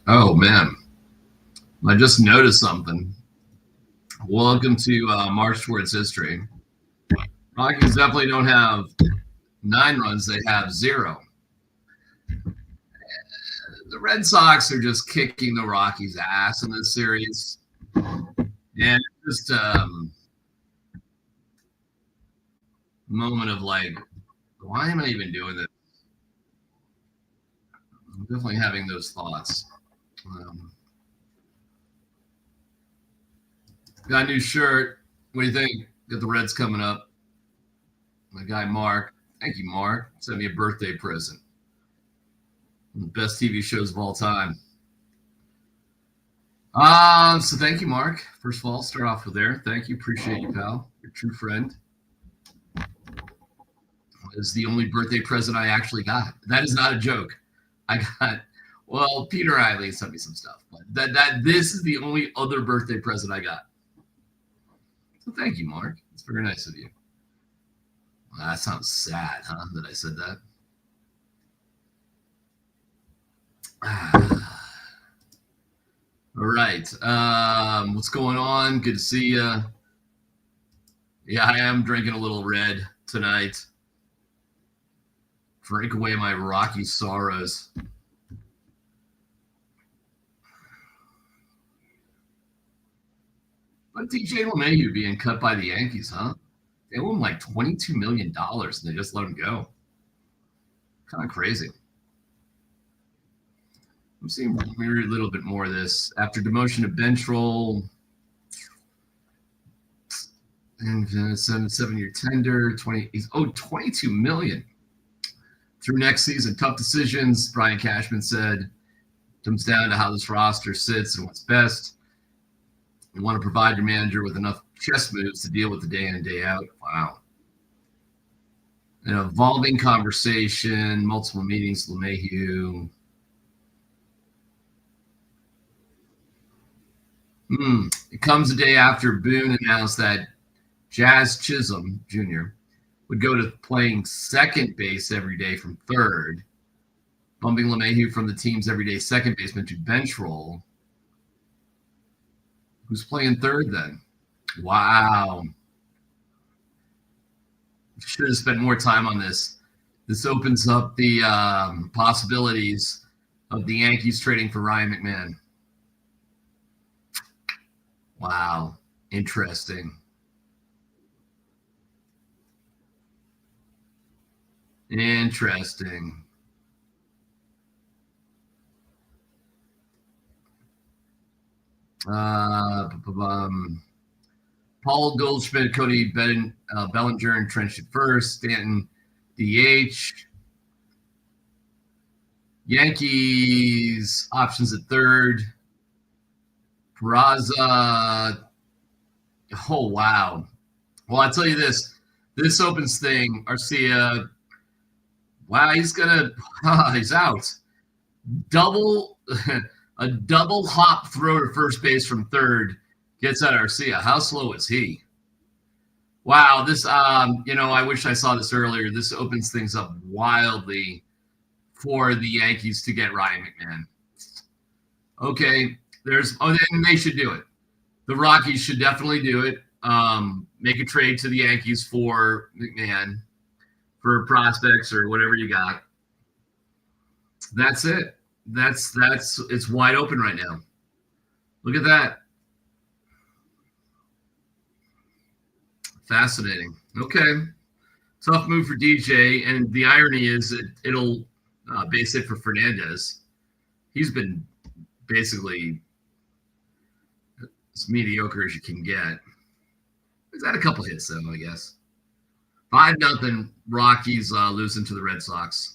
Oh man, I just noticed something. Welcome to March towards history. Rockies definitely don't have 9 runs; they have zero. The Red Sox are just kicking the Rockies' ass in this series, and just moment of like, why am I even doing this? I'm definitely having those thoughts. Um, got a new shirt. What do you think? Got the Reds coming up. My guy Mark. Thank you, Mark. Sent me a birthday present. One of the best TV shows of all time. So thank you, Mark. First of all, start off with there. Thank you. Appreciate you, pal. Your true friend. Is the only birthday present I actually got. That is not a joke. I got well, Peter Eiley sent me some stuff, but that this is the only other birthday present I got. So thank you, Mark. It's very nice of you. Well, that sounds sad, huh? That I said that. All right. What's going on? Good to see you. Yeah, I am drinking a little red tonight. Drink away my rocky sorrows. But DJ LeMahieu being cut by the Yankees, huh? They owe him like $22 million and they just let him go. Kind of crazy. I'm seeing maybe a little bit more of this. After demotion to bench role and 7-year tender, 20 he's owed $22 million through next season. Tough decisions, Brian Cashman said. Comes down to how this roster sits and what's best. You want to provide your manager with enough chess moves to deal with the day in and day out. Wow. An evolving conversation, multiple meetings, LeMahieu. It comes a day after Boone announced that Jazz Chisholm Jr. would go to playing second base every day from third, bumping LeMahieu from the team's everyday second baseman to bench role. Who's playing third then? Wow. Should have spent more time on this. This opens up the possibilities of the Yankees trading for Ryan McMahon. Wow. Interesting. Interesting. Paul Goldschmidt, Cody Bellinger entrenched at first. Stanton, DH. Yankees options at third. Peraza. Oh, wow. Well, I'll tell you this. This opens thing. Arcia. Wow, he's out. Double a double hop throw to first base from third gets at Arcia. How slow is he? Wow, this I wish I saw this earlier. This opens things up wildly for the Yankees to get Ryan McMahon. Okay, then they should do it. The Rockies should definitely do it. Make a trade to the Yankees for McMahon for prospects or whatever you got. That's it. That's it's wide open right now. Look at that. Fascinating. Okay. Tough move for DJ. And the irony is it'll base it for Fernandez. He's been basically as mediocre as you can get. He's had a couple hits, though, I guess. 5-0 Rockies losing to the Red Sox.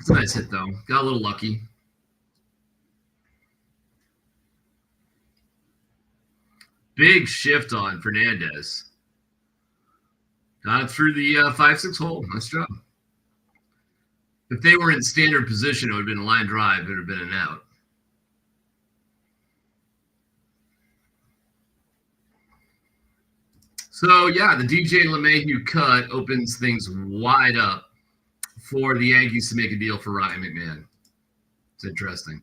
It's a nice hit, though. Got a little lucky. Big shift on Fernandez. Got it through the 5-6 hole. Nice job. If they were in standard position, it would have been a line drive. It would have been an out. So, yeah, the DJ LeMahieu cut opens things wide up for the Yankees to make a deal for Ryan McMahon. It's interesting.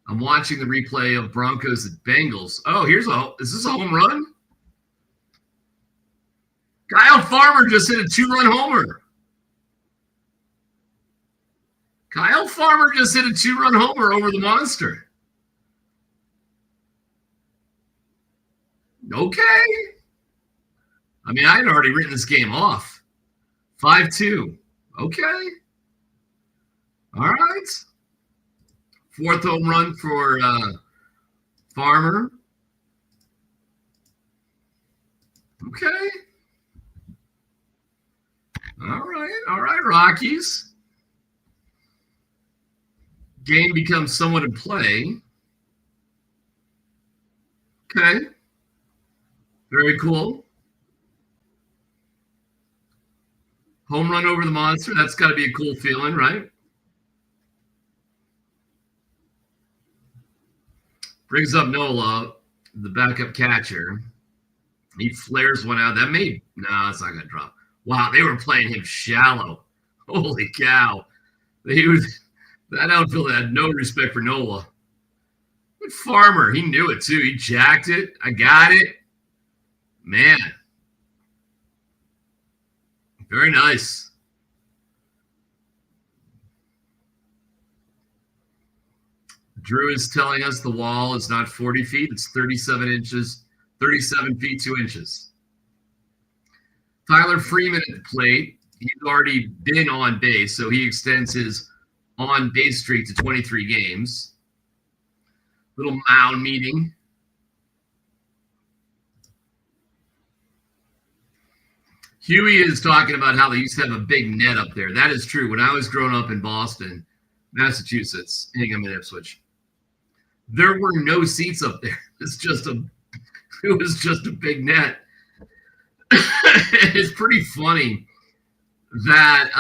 I'm watching the replay of Broncos at Bengals. Oh, is this a home run? Kyle Farmer just hit a 2-run homer. Kyle Farmer just hit a 2-run homer over the monster. Okay. I mean, I had already written this game off. 5-2. Okay. All right. 4th home run for Farmer. Okay. All right, Rockies. Game becomes somewhat in play. Okay. Very cool. Home run over the monster. That's got to be a cool feeling, right? Brings up Nola, the backup catcher. He flares one out. No, it's not going to drop. Wow, they were playing him shallow. Holy cow. That outfielder had no respect for Nola. But Farmer, he knew it too. He jacked it. I got it. Man. Very nice. Drew is telling us the wall is not 40 feet. It's 37 inches, 37 feet, 2 inches. Tyler Freeman at the plate. He's already been on base, so he extends his on-base streak to 23 games. Little mound meeting. Huey is talking about how they used to have a big net up there. That is true. When I was growing up in Boston, Massachusetts, Hingham and Ipswich, there were no seats up there. It was just a big net. It's pretty funny that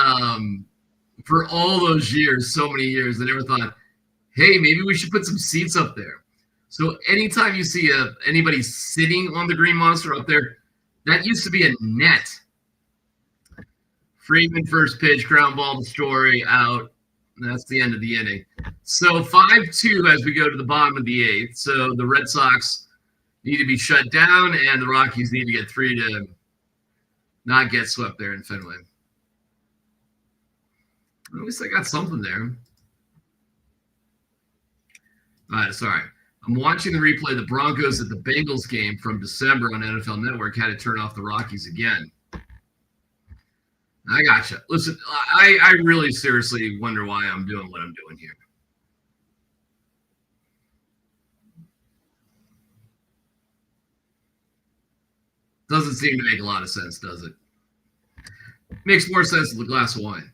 for all those years, so many years, I never thought, hey, maybe we should put some seats up there. So anytime you see anybody sitting on the Green Monster up there, that used to be a net. Freeman first pitch, ground ball to Story, out. That's the end of the inning. So 5-2 as we go to the bottom of the 8th. So the Red Sox need to be shut down, and the Rockies need to get 3 to not get swept there in Fenway. At least I got something there. All right, sorry. I'm watching the replay. The Broncos at the Bengals game from December on NFL Network had to turn off the Rockies again. I gotcha. Listen, I really seriously wonder why I'm doing what I'm doing here. Doesn't seem to make a lot of sense, does it? Makes more sense with a glass of wine.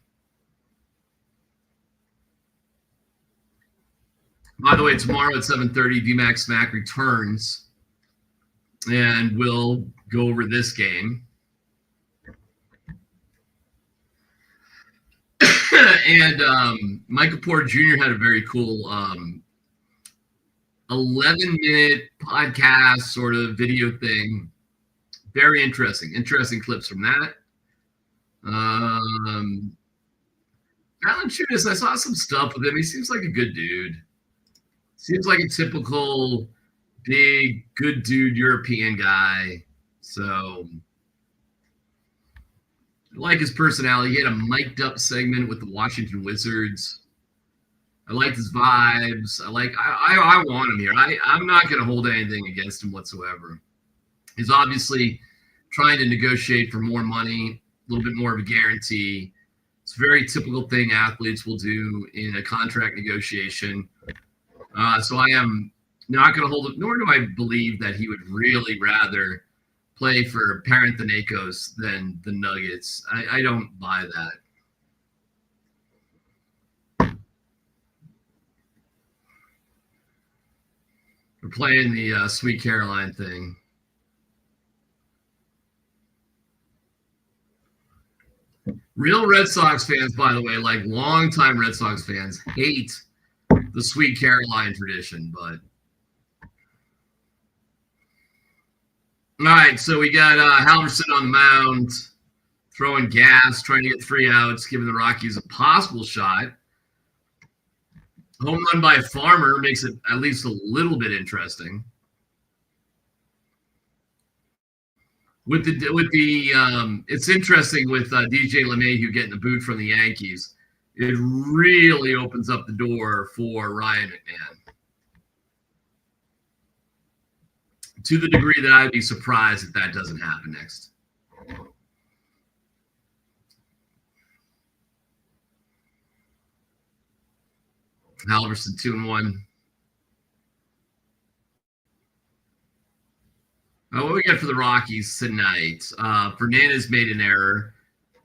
By the way, tomorrow at 7:30, DMac Smack returns, and we'll go over this game. And Michael Porter Jr. had a very cool 11-minute podcast sort of video thing. Very interesting. Interesting clips from that. Alan Chunas, I saw some stuff with him. He seems like a good dude. Seems like a typical big, good dude European guy. So I like his personality. He had a mic'd up segment with the Washington Wizards. I liked his vibes. I want him here. I'm not going to hold anything against him whatsoever. He's obviously trying to negotiate for more money, a little bit more of a guarantee. It's a very typical thing athletes will do in a contract negotiation. So I am not going to hold it, nor do I believe that he would really rather play for Panathinaikos than the Nuggets. I don't buy that. We're playing the Sweet Caroline thing. Real Red Sox fans, by the way, like longtime Red Sox fans, hate the Sweet Caroline tradition, but all right, so we got Halverson on the mound, throwing gas, trying to get 3 outs, giving the Rockies a possible shot. Home run by a Farmer makes it at least a little bit interesting. It's interesting with DJ LeMahieu getting the boot from the Yankees. It really opens up the door for Ryan McMahon. To the degree that I'd be surprised if that doesn't happen next. Halverson 2-1. What we got for the Rockies tonight? Fernandez made an error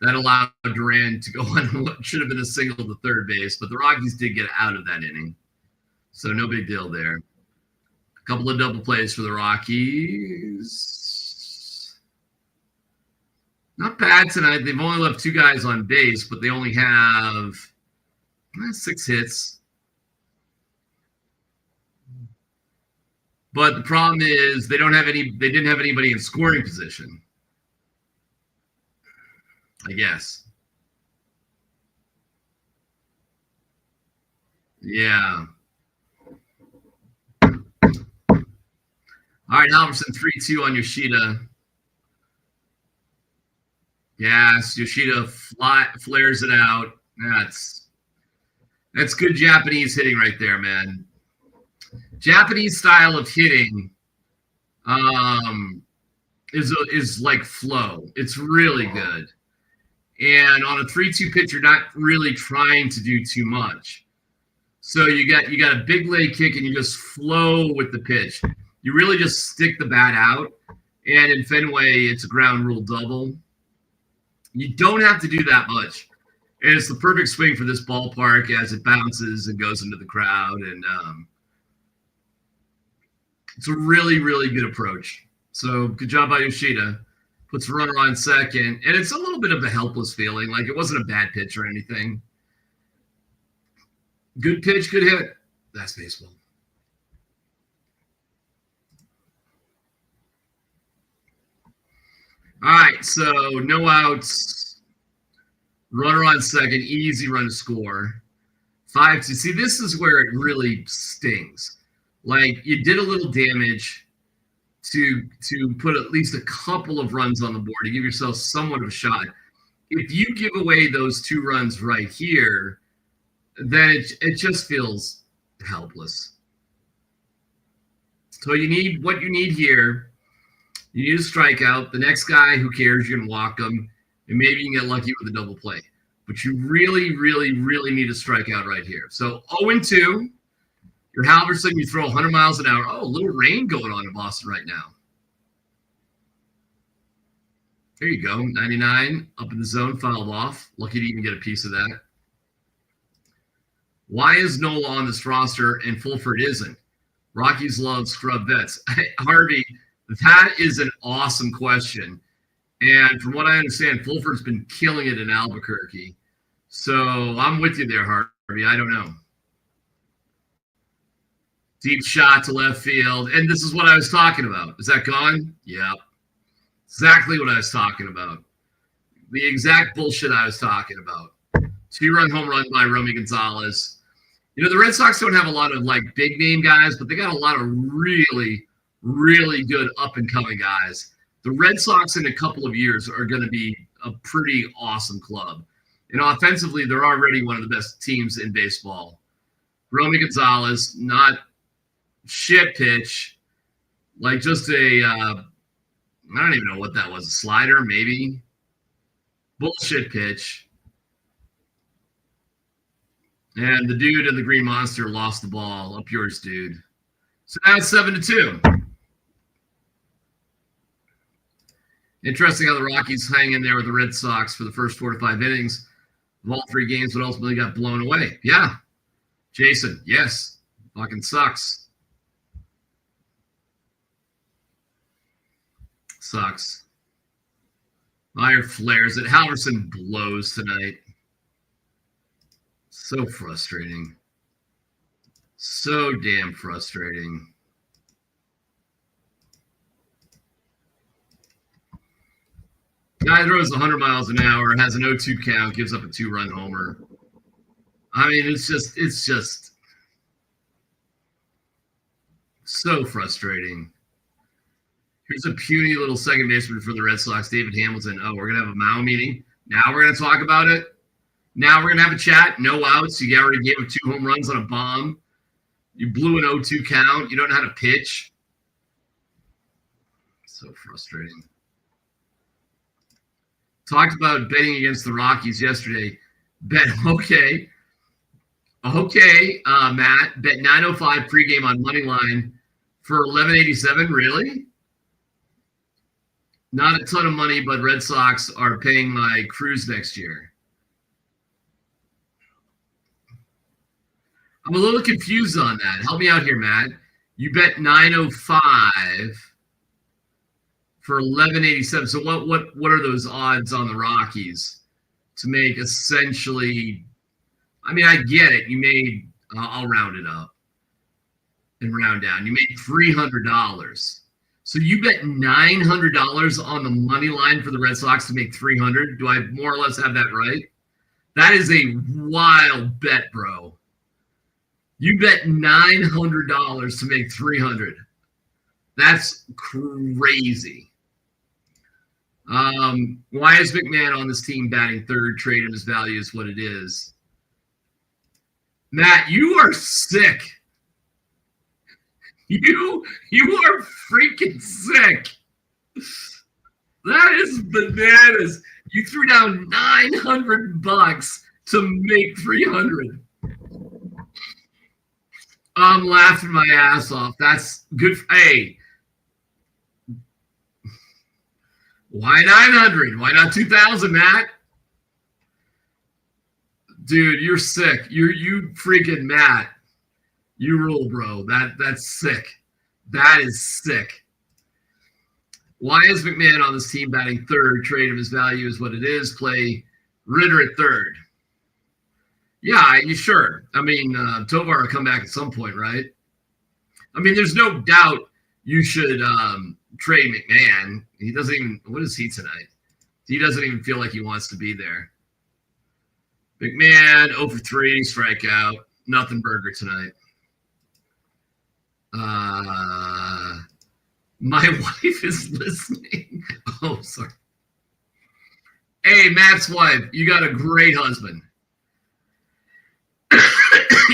that allowed Duran to go on what should have been a single to third base, but the Rockies did get out of that inning, so no big deal there. A couple of double plays for the Rockies. Not bad tonight. They've only left 2 guys on base, but they only have 6 hits. But the problem is they didn't have anybody in scoring position, I guess. Yeah. All right, Halverson 3-2 on Yoshida. Yes, Yoshida flares it out. That's good Japanese hitting right there, man. Japanese style of hitting is like flow. It's really good. And on a 3-2 pitch, you're not really trying to do too much. So you got a big leg kick and you just flow with the pitch. You really just stick the bat out. And in Fenway, it's a ground rule double. You don't have to do that much. And it's the perfect swing for this ballpark as it bounces and goes into the crowd. And it's a really, really good approach. So good job by Yoshida. Puts a runner on second. And it's a little bit of a helpless feeling. Like it wasn't a bad pitch or anything. Good pitch, good hit. That's baseball. All right, so no outs. Runner on second. Easy run to score. 5-2. See, this is where it really stings. Like you did a little damage to put at least a couple of runs on the board to give yourself somewhat of a shot. If you give away those 2 runs right here, then it just feels helpless. So what you need here, you need a strikeout. The next guy, who cares? You're going to walk him, and maybe you can get lucky with a double play. But you really, really, really need a strikeout right here. So 0-2. You're Halverson, you throw 100 miles an hour. Oh, a little rain going on in Boston right now. There you go. 99 up in the zone, fouled off. Lucky to even get a piece of that. Why is Nola on this roster and Fulford isn't? Rockies love scrub vets. Harvey, that is an awesome question. And from what I understand, Fulford's been killing it in Albuquerque. So I'm with you there, Harvey. I don't know. Deep shot to left field. And this is what I was talking about. Is that gone? Yeah. Exactly what I was talking about. The exact bullshit I was talking about. 2-run home run by Romy Gonzalez. You know, the Red Sox don't have a lot of like big name guys, but they got a lot of really, really good up and coming guys. The Red Sox in a couple of years are going to be a pretty awesome club. And offensively, they're already one of the best teams in baseball. Romy Gonzalez, not shit pitch, like just I don't even know what that was. A slider, maybe. Bullshit pitch. And the dude in the Green Monster lost the ball. Up yours, dude. So now it's 7-2. Interesting how the Rockies hang in there with the Red Sox for the first 4 to 5 innings of all 3 games, but ultimately got blown away. Yeah. Jason, yes. Fucking sucks. Sucks. Meyer flares it. Halverson blows tonight. So frustrating. So damn frustrating. Guy throws 100 miles an hour, has an 0-2 count, gives up a 2-run homer. I mean, it's just so frustrating. Here's a puny little second baseman for the Red Sox, David Hamilton. Oh, we're going to have a Mao meeting. Now we're going to talk about it. Now we're going to have a chat. No outs. You already gave up 2 home runs on a bomb. You blew an 0-2 count. You don't know how to pitch. So frustrating. Talked about betting against the Rockies yesterday. Bet, okay. Okay, Matt. Bet 905 pregame on money line for 1187. Really? Not a ton of money, but Red Sox are paying my cruise next year. I'm a little confused on that. Help me out here, Matt. You bet 905 for 1187. So what are those odds on the Rockies to make essentially? I mean, I get it. You made. I'll round it up and round down. You made $300. So you bet $900 on the money line for the Red Sox to make $300. Do I more or less have that right? That is a wild bet, bro. You bet $900 to make $300. That's crazy. Why is McMahon on this team batting third? Trade him, his value is what it is. Matt, you are sick. You are freaking sick. That is bananas. You threw down $900 to make $300. I'm laughing my ass off. That's good. Hey, why 900? Why not 2,000, Matt? Dude, you're sick. You freaking Matt. You rule, bro. That's sick. That is sick. Why is McMahon on this team batting third? Trade him, his value is what it is. Play Ritter at third. Yeah, you sure. I mean, Tovar will come back at some point, right? I mean, there's no doubt you should trade McMahon. He doesn't even – what is he tonight? He doesn't even feel like he wants to be there. McMahon, 0 for 3, strikeout. Nothing burger tonight. My wife is listening. Oh, sorry. Hey, Matt's wife, you got a great husband.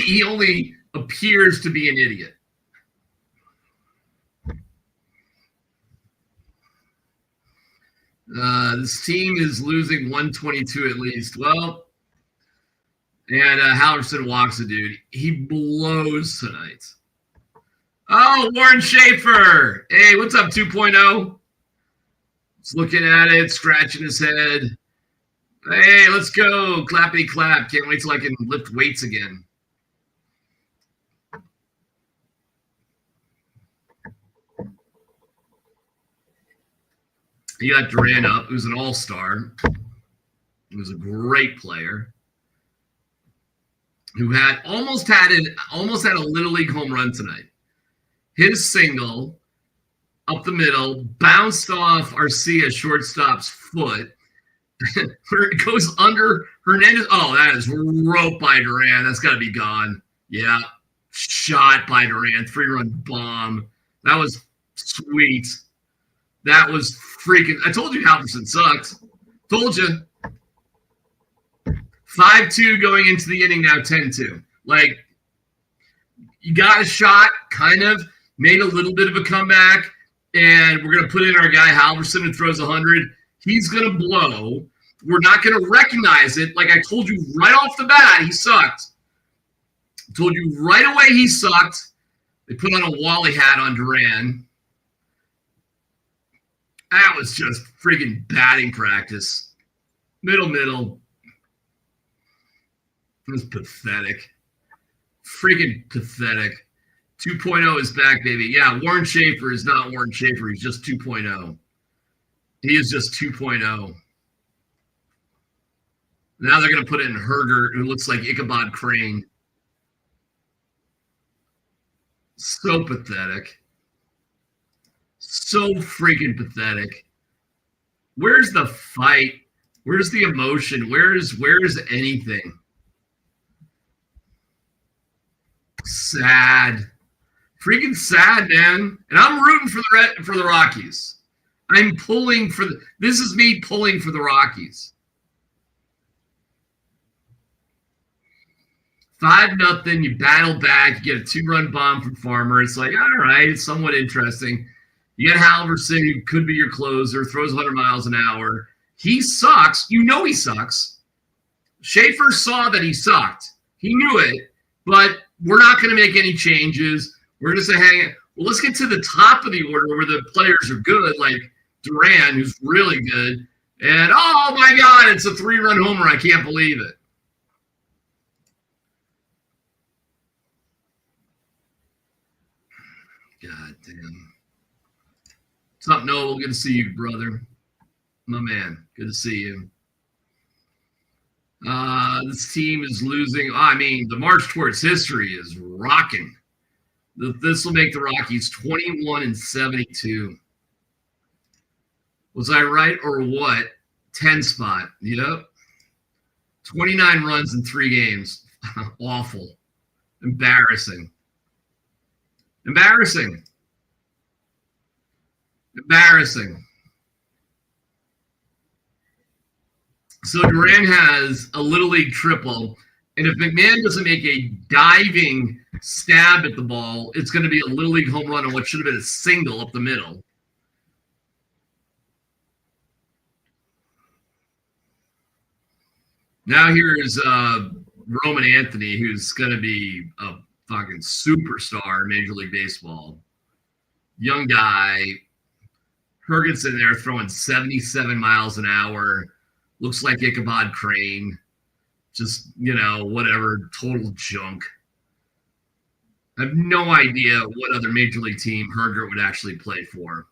He only appears to be an idiot. This team is losing 122 at least. Well, and Halverson walks a dude. He blows tonight. Oh, Warren Schaefer. Hey, what's up, 2.0? He's looking at it, scratching his head. Hey, let's go. Clappity clap. Can't wait till I can lift weights again. You got Duran up, who's an all-star. He was a great player. Who had almost had a Little League home run tonight. His single up the middle bounced off Arcia shortstop's foot. It goes under Hernandez. Oh, that is roped by Duran. That's got to be gone. Yeah, shot by Duran. 3-run bomb. That was sweet. That was freaking. I told you Halverson sucked. Told you. 5-2 going into the inning now, 10-2. Like, you got a shot, kind of, made a little bit of a comeback, and we're going to put in our guy Halverson who throws 100. He's going to blow. We're not going to recognize it. Like I told you right off the bat, he sucked. I told you right away he sucked. They put on a Wally hat on Duran. That was just friggin' batting practice. Middle. It was pathetic. Freaking pathetic. 2.0 is back, baby. Yeah, Warren Schaefer is not Warren Schaefer. He's just 2.0. He is just 2.0. Now they're going to put in Herger, who looks like Ichabod Crane. So pathetic. So freaking pathetic. Where's the fight? Where's the emotion? Where's anything? Sad. Freaking sad, man. And I'm rooting for the Rockies. I'm pulling for this is me pulling for the Rockies. 5-0, you battle back, you get a 2-run bomb from Farmer. It's like, all right, it's somewhat interesting. You get Halverson, who could be your closer, throws 100 miles an hour. He sucks. You know he sucks. Schaefer saw that he sucked. He knew it, but we're not going to make any changes. We're just going to hang it. Well, let's get to the top of the order where the players are good, like Duran, who's really good. And, oh, my God, it's a 3-run homer. I can't believe it. God damn. What's up, Noel? Good to see you, brother. My man. Good to see you. This team is losing. I mean, the march towards history is rocking. This will make the Rockies 21-72. Was I right or what? 10 spot. Yep. 29 runs in 3 games. Awful. Embarrassing. Embarrassing. Embarrassing. So Duran has a Little League triple, and if McMahon doesn't make a diving stab at the ball, it's going to be a Little League home run on what should have been a single up the middle. Now here's Roman Anthony, who's going to be a fucking superstar in Major League Baseball. Young guy. Hergensen there throwing 77 miles an hour. Looks like Ichabod Crane. Just, whatever, total junk. I have no idea what other Major League team Hergert would actually play for.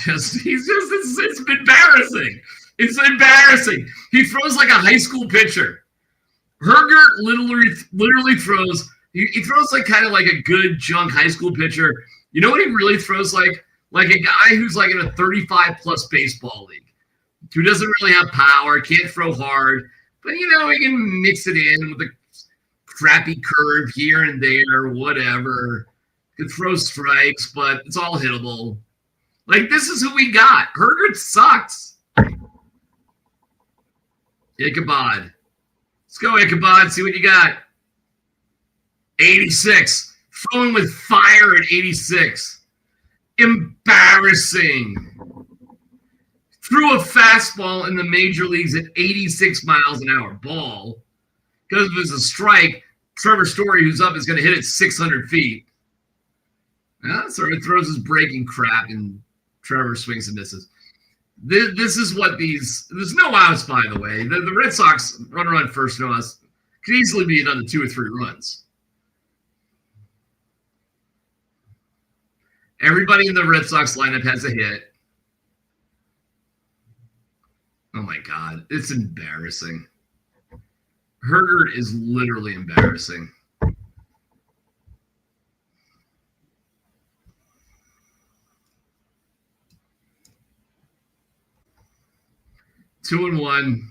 It's embarrassing. It's embarrassing. He throws like a high school pitcher. Hergert literally throws, he throws like kind of like a good junk high school pitcher. You know what he really throws like? Like a guy who's like in a 35-plus baseball league, who doesn't really have power, can't throw hard, but, he can mix it in with a crappy curve here and there, whatever. Can throw strikes, but it's all hittable. Like, this is who we got. Hergert sucks. Ichabod. Let's go, Ichabod. See what you got. 86. Throwing with fire at 86. Embarrassing. Threw a fastball in the major leagues at 86 miles an hour. Ball. Because if it's a strike, Trevor Story, who's up, is going to hit it 600 feet. So it throws his breaking crap, and Trevor swings and misses. This is what there's no outs, by the way. The Red Sox runner on first, no outs, could easily be another 2 or 3 runs. Everybody in the Red Sox lineup has a hit. Oh, my God. It's embarrassing. Hergert is literally embarrassing. Two and one.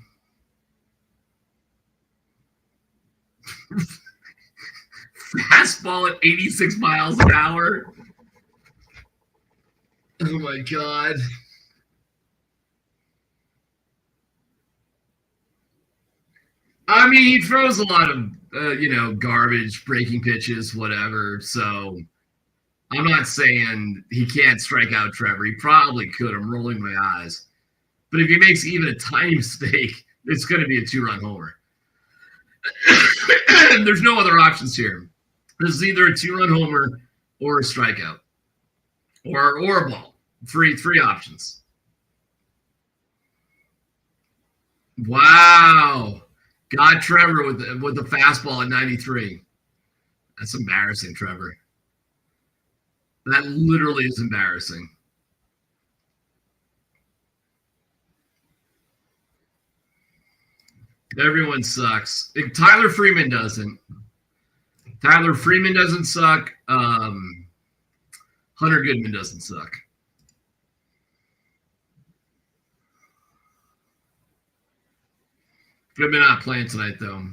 Fastball at 86 miles an hour. Oh, my God. I mean, he throws a lot of, garbage, breaking pitches, whatever. So I'm not saying he can't strike out Trevor. He probably could. I'm rolling my eyes. But if he makes even a tiny mistake, it's going to be a 2-run homer. There's no other options here. This is either a 2-run homer or a strikeout. Or a ball. Three options. Wow. Got Trevor with the fastball at 93. That's embarrassing, Trevor. That literally is embarrassing. Everyone sucks. Tyler Freeman doesn't. Tyler Freeman doesn't suck. Hunter Goodman doesn't suck. Good men not playing tonight, though.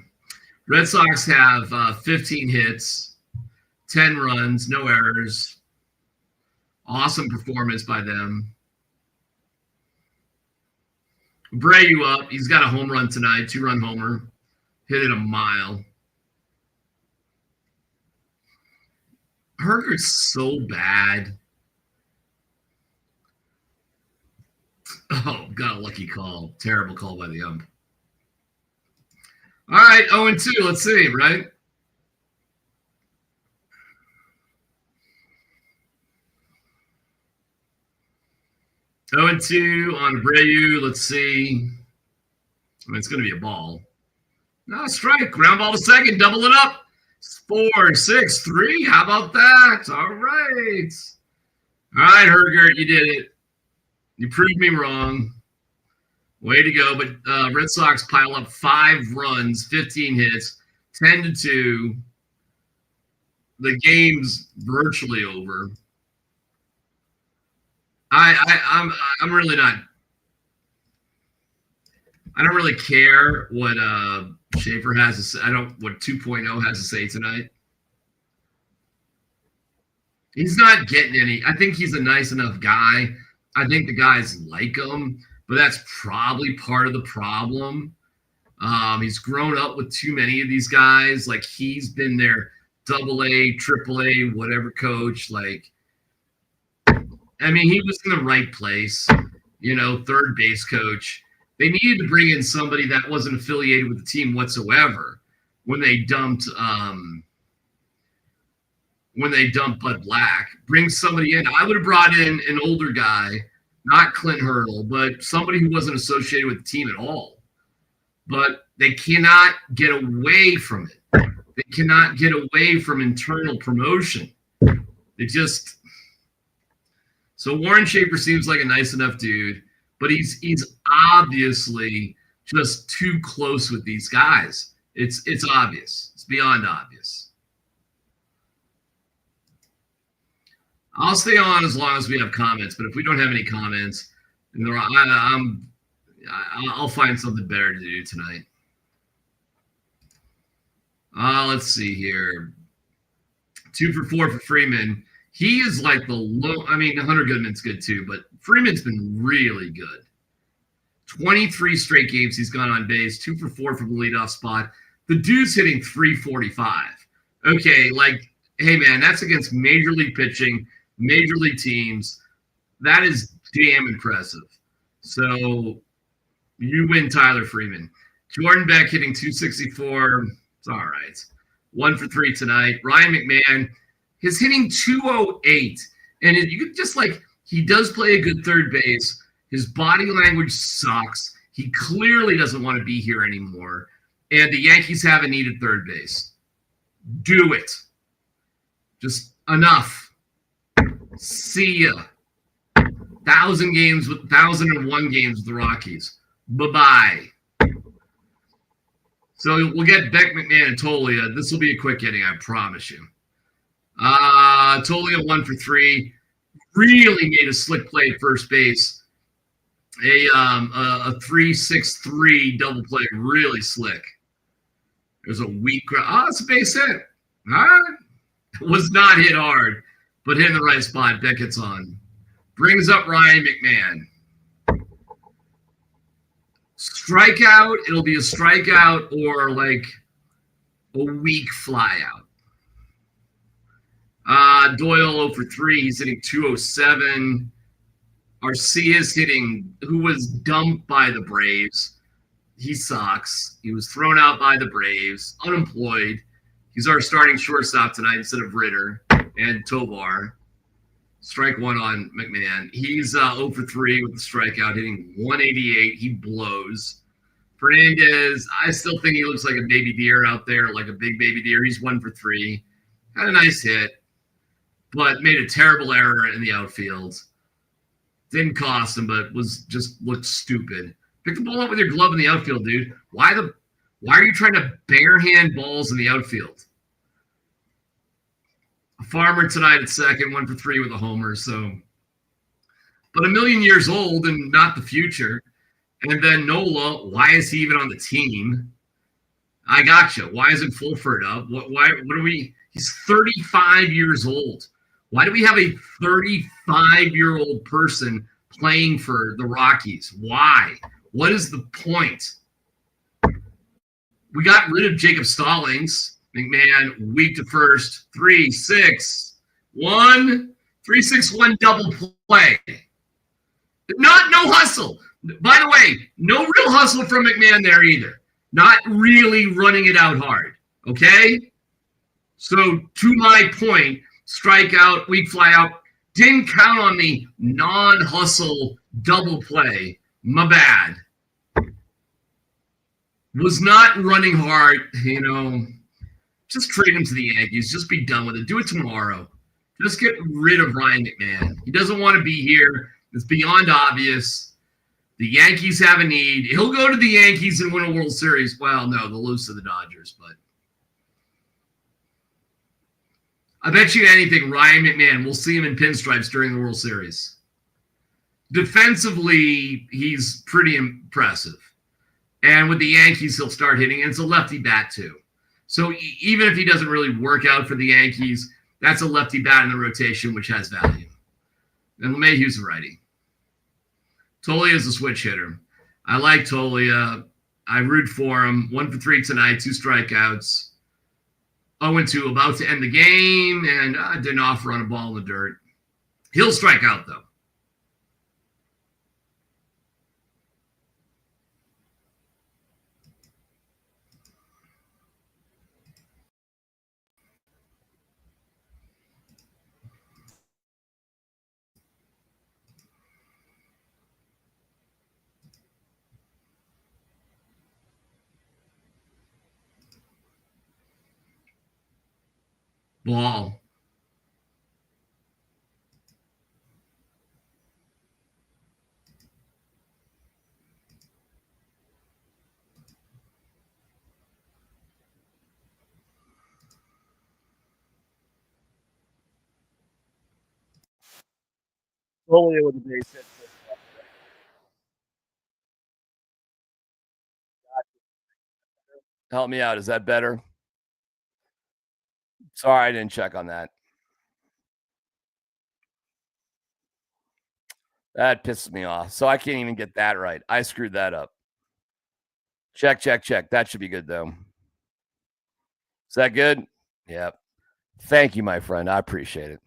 Red Sox have 15 hits, 10 runs, no errors. Awesome performance by them. Abreu up. He's got a home run tonight, 2-run homer. Hit it a mile. Herger's so bad. Oh, got a lucky call. Terrible call by the ump. All right, 0-2. Let's see, right? Oh and 2 on Abreu. Let's see. I mean, it's going to be a ball. No, strike. Ground ball to second. Double it up. 4-6-3. How about that? All right. All right, Hergert, you did it. You proved me wrong. Way to go. But Red Sox pile up 5 runs, 15 hits, 10-2. The game's virtually over. I'm really not. I don't really care what Schaefer has to say. What 2.0 has to say tonight. He's not getting any. I think he's a nice enough guy. I think the guys like him, but that's probably part of the problem. He's grown up with too many of these guys. Like, he's been their AA, AAA, whatever coach. Like, I mean, he was in the right place, third base coach. They needed to bring in somebody that wasn't affiliated with the team whatsoever when they dumped Bud Black. Bring somebody in. I would have brought in an older guy, not Clint Hurdle, but somebody who wasn't associated with the team at all. But they cannot get away from it. They cannot get away from internal promotion. So Warren Schaefer seems like a nice enough dude, but he's obviously just too close with these guys. It's obvious. It's beyond obvious. I'll stay on as long as we have comments, but if we don't have any comments, I'll find something better to do tonight. Let's see here. 2 for 4 for Freeman. He is like the low. I mean, Hunter Goodman's good too, but Freeman's been really good. 23 straight games he's gone on base, 2 for 4 from the leadoff spot. The dude's hitting 345. Okay, like, hey man, that's against major league pitching, major league teams. That is damn impressive. So you win, Tyler Freeman. Jordan Beck hitting 264. It's all right. 1 for 3 tonight. Ryan McMahon is hitting 208. And you could just he does play a good third base. His body language sucks. He clearly doesn't want to be here anymore. And the Yankees haven't needed third base. Do it. Just enough. See ya. 1,001 games with the Rockies. Bye-bye. So we'll get Beck, McMahon, and Tolia. This will be a quick inning, I promise you. Tolia 1 for 3. Really made a slick play at first base. A 3-6-3 double play, really slick. There's a weak ground. It's a base hit. All right. It was not hit hard, but hit in the right spot. Beck gets on. Brings up Ryan McMahon. Strikeout. It'll be a strikeout or like a weak flyout. Doyle 0 for 3. He's hitting 207. Arcia's hitting, who was dumped by the Braves. He sucks. He was thrown out by the Braves, unemployed. He's our starting shortstop tonight instead of Ritter and Tovar. Strike 1 on McMahon. He's 0 for 3 with the strikeout, hitting 188. He blows. Fernandez, I still think he looks like a baby deer out there, like a big baby deer. He's 1 for 3. Had a nice hit, but made a terrible error in the outfield. Didn't cost him, but looked stupid. Pick the ball up with your glove in the outfield, dude. Why are you trying to barehand balls in the outfield? A Farmer tonight at second, 1 for 3 with a homer. So, but a million years old and not the future. And then Nola, why is he even on the team? I gotcha. Why isn't Fulford up? What are we? He's 35 years old. Why do we have a 35-year-old person playing for the Rockies? Why? What is the point? We got rid of Jacob Stallings. McMahon, weak to first. 3-6-1. 3-6-1 double play. No hustle. By the way, no real hustle from McMahon there either. Not really running it out hard. Okay? So to my point, strikeout, weak fly out. Didn't count on the non-hustle double play. My bad. Was not running hard, Just trade him to the Yankees. Just be done with it. Do it tomorrow. Just get rid of Ryan McMahon. He doesn't want to be here. It's beyond obvious. The Yankees have a need. He'll go to the Yankees and win a World Series. Well, no, they'll lose to the Dodgers, but I bet you anything, Ryan McMahon, we'll see him in pinstripes during the World Series. Defensively, he's pretty impressive. And with the Yankees, he'll start hitting. And it's a lefty bat, too. So even if he doesn't really work out for the Yankees, that's a lefty bat in the rotation, which has value. And LeMahieu's a righty. Tolia is a switch hitter. I like Tolia. I root for him. 1 for 3 tonight, 2 strikeouts. 0-2, about to end the game, and didn't offer on a ball in the dirt. He'll strike out, though. Ball. Tolia with a base hit. Help me out. Is that better? Sorry, I didn't check on that. That pisses me off. So I can't even get that right. I screwed that up. Check. That should be good, though. Is that good? Yep. Thank you, my friend. I appreciate it.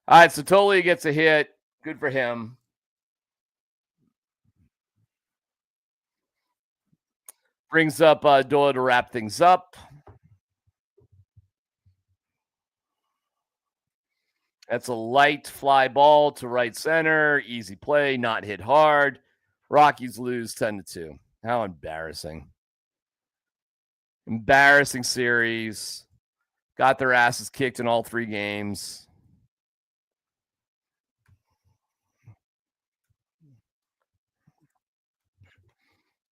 All right, so Tolia gets a hit. Good for him. Brings up Doyle to wrap things up. That's a light fly ball to right center. Easy play, not hit hard. Rockies lose 10-2. How embarrassing. Embarrassing series. Got their asses kicked in all 3 games.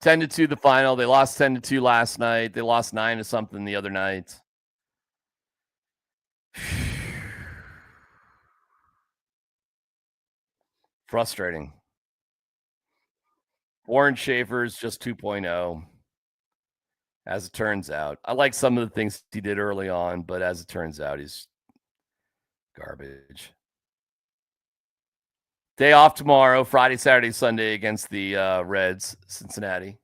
$10-2 the final. They lost 10-2 last night. They lost 9-something the other night. Frustrating. Warren Schaefer's just 2.0. As it turns out. I like some of the things he did early on, but as it turns out, he's garbage. Day off tomorrow, Friday, Saturday, Sunday against the Reds, Cincinnati.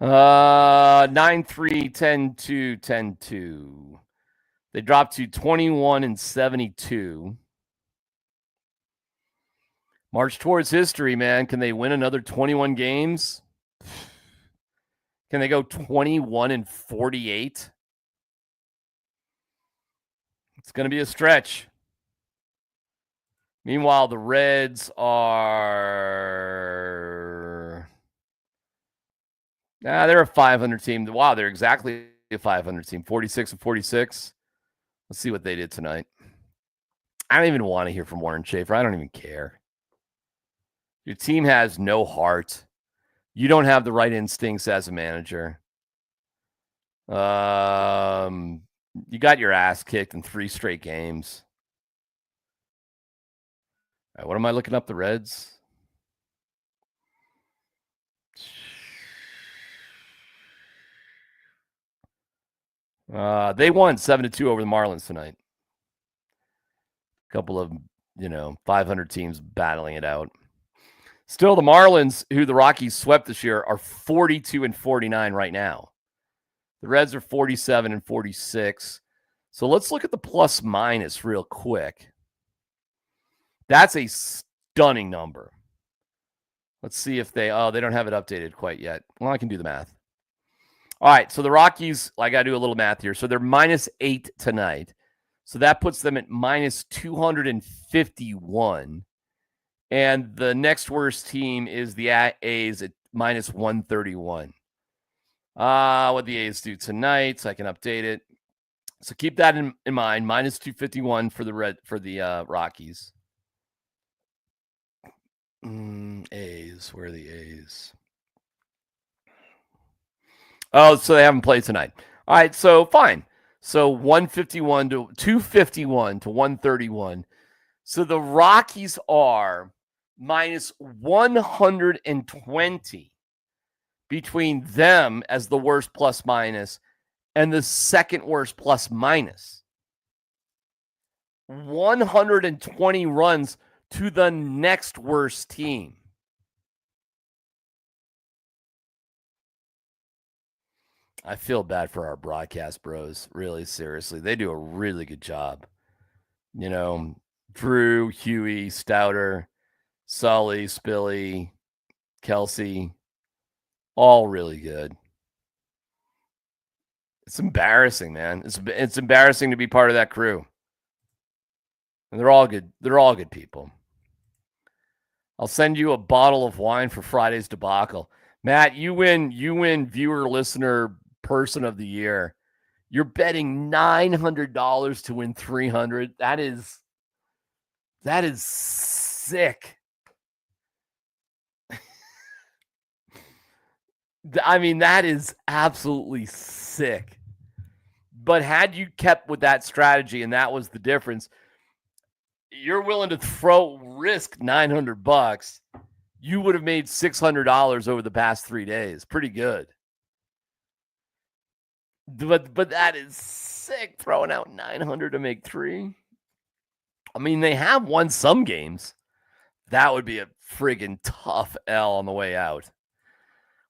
9-3, 10-2, 10-2. They dropped to 21-72. March towards history, man. Can they win another 21 games? Can they go 21-48? It's going to be a stretch. Meanwhile, the Reds are... they're a 500 team. Wow, they're exactly a 500 team. 46-46. Let's see what they did tonight. I don't even want to hear from Warren Schaefer. I don't even care. Your team has no heart. You don't have the right instincts as a manager. You got your ass kicked in 3 straight games. All right, what am I looking up? The Reds? They won 7-2 over the Marlins tonight. A couple of, 500 teams battling it out. Still, the Marlins, who the Rockies swept this year, are 42-49 right now. The Reds are 47-46. So let's look at the plus minus real quick. That's a stunning number. Let's see if they don't have it updated quite yet. Well, I can do the math. All right, so the Rockies, I got to do a little math here. So they're -8 tonight. So that puts them at -251. And the next worst team is the A's at -131. What the A's do tonight, so I can update it. So keep that in mind. -251 for the Rockies. A's, where are the A's? Oh, so they haven't played tonight. All right, so fine. So 151 to 251 to 131. So the Rockies are -120 between them as the worst plus minus and the second worst plus minus. 120 runs to the next worst team. I feel bad for our broadcast bros, really, seriously. They do a really good job. Drew, Huey, Stouter, Sully, Spilly, Kelsey, all really good. It's embarrassing, man. It's embarrassing to be part of that crew. And they're all good. They're all good people. I'll send you a bottle of wine for Friday's debacle. Matt, you win viewer, listener, person of the year. You're betting $900 to win $300. That is sick. I mean, that is absolutely sick. But had you kept with that strategy, and that was the difference, you're willing to risk $900. You would have made $600 over the past 3 days. Pretty good. But that is sick, throwing out $900 to make $3. I mean, they have won some games. That would be a friggin' tough L on the way out.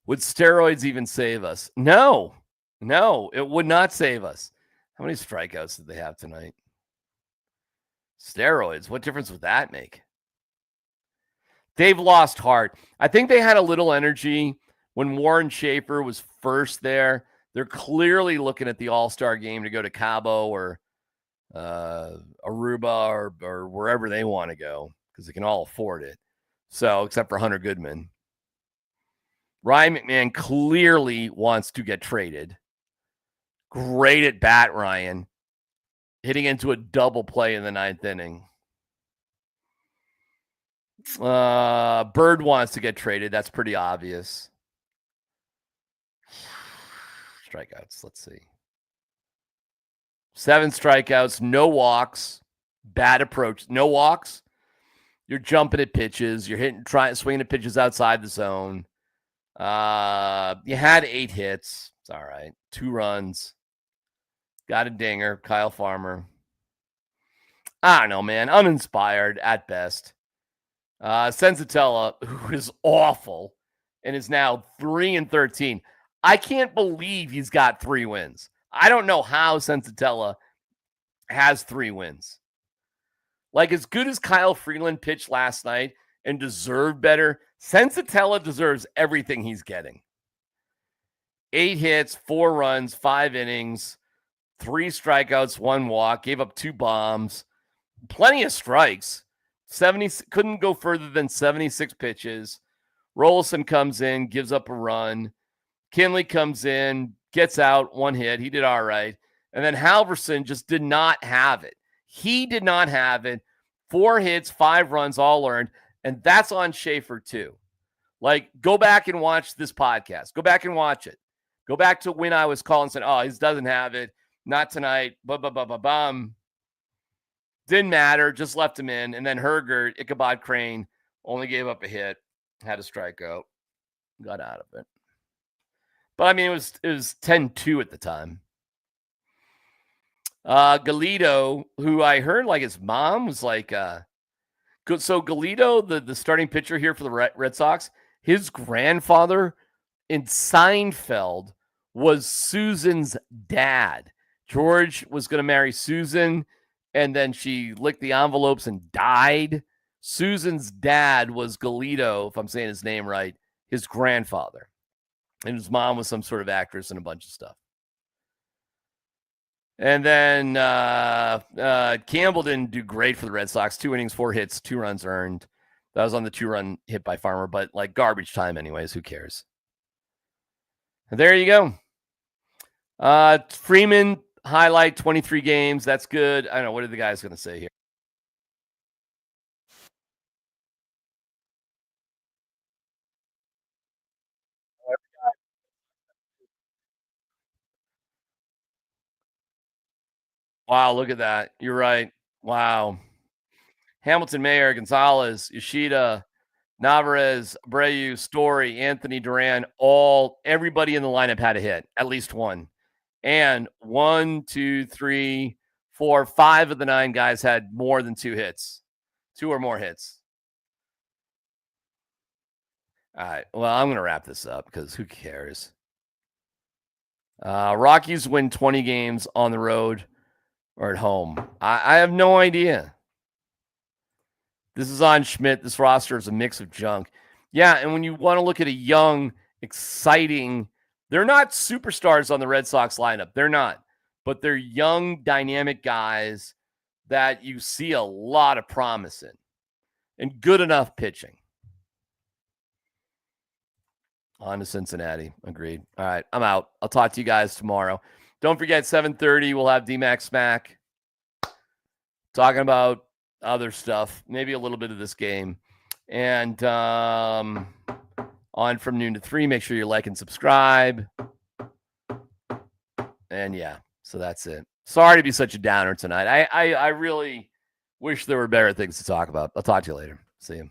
Would steroids even save us? No, it would not save us. How many strikeouts did they have tonight? Steroids, what difference would that make? They've lost heart. I think they had a little energy when Warren Schaefer was first there. They're clearly looking at the All-Star game to go to Cabo or Aruba or wherever they want to go because they can all afford it. So, except for Hunter Goodman. Ryan McMahon clearly wants to get traded. Great at bat, Ryan. Hitting into a double play in the 9th inning. Bird wants to get traded. That's pretty obvious. Strikeouts. Let's see. 7 strikeouts, no walks, bad approach. No walks. You're jumping at pitches. You're swinging at pitches outside the zone. You had 8 hits. It's all right. 2 runs. Got a dinger. Kyle Farmer. I don't know, man. Uninspired at best. Senzatella, who is awful and is now 3-13. I can't believe he's got 3 wins. I don't know how Senzatella has 3 wins. Like, as good as Kyle Freeland pitched last night and deserved better, Senzatella deserves everything he's getting. 8 hits, 4 runs, 5 innings, 3 strikeouts, 1 walk, gave up 2 bombs, plenty of strikes. 70 couldn't go further than 76 pitches. Rolison comes in, gives up a run. Kinley comes in, gets out, 1 hit. He did all right. And then Halverson just did not have it. He did not have it. 4 hits, 5 runs, all earned. And that's on Schaefer too. Like, go back and watch this podcast. Go back and watch it. Go back to when I was calling and saying, oh, he doesn't have it. Not tonight. Bum. Didn't matter. Just left him in. And then Hergert, Ichabod Crane, only gave up a hit. Had a strikeout. Got out of it. But, I mean, it was 10-2 at the time. Galito, who I heard like his mom was like good. So Galito, the starting pitcher here for the Red Sox, his grandfather in Seinfeld was Susan's dad. George was going to marry Susan, and then she licked the envelopes and died. Susan's dad was Galito, if I'm saying his name right, his grandfather. And his mom was some sort of actress and a bunch of stuff. And then Campbell didn't do great for the Red Sox. 2 innings, 4 hits, 2 runs earned. That was on the 2-run hit by Farmer, but like garbage time anyways. Who cares? And there you go. Freeman highlight 23 games. That's good. I don't know. What are the guys going to say here? Wow, look at that. You're right. Wow. Hamilton, Mayer, Gonzalez, Yoshida, Navarez, Abreu, Story, Anthony Duran, everybody in the lineup had a hit, at least one. And 1, 2, 3, 4, 5 of the 9 guys had more than 2 hits, 2 or more hits. All right. Well, I'm going to wrap this up because who cares? Rockies win 20 games on the road or at home. I have no idea. This is on Schmidt. This roster is a mix of junk. Yeah, and when you want to look at a young, exciting, they're not superstars on the Red Sox lineup. They're not. But they're young, dynamic guys that you see a lot of promise in and good enough pitching. On to Cincinnati. Agreed. All right, I'm out. I'll talk to you guys tomorrow. Don't forget, 7:30, we'll have DMac Smack talking about other stuff, maybe a little bit of this game. And on from noon to 3, make sure you like and subscribe. And yeah, so that's it. Sorry to be such a downer tonight. I really wish there were better things to talk about. I'll talk to you later. See you.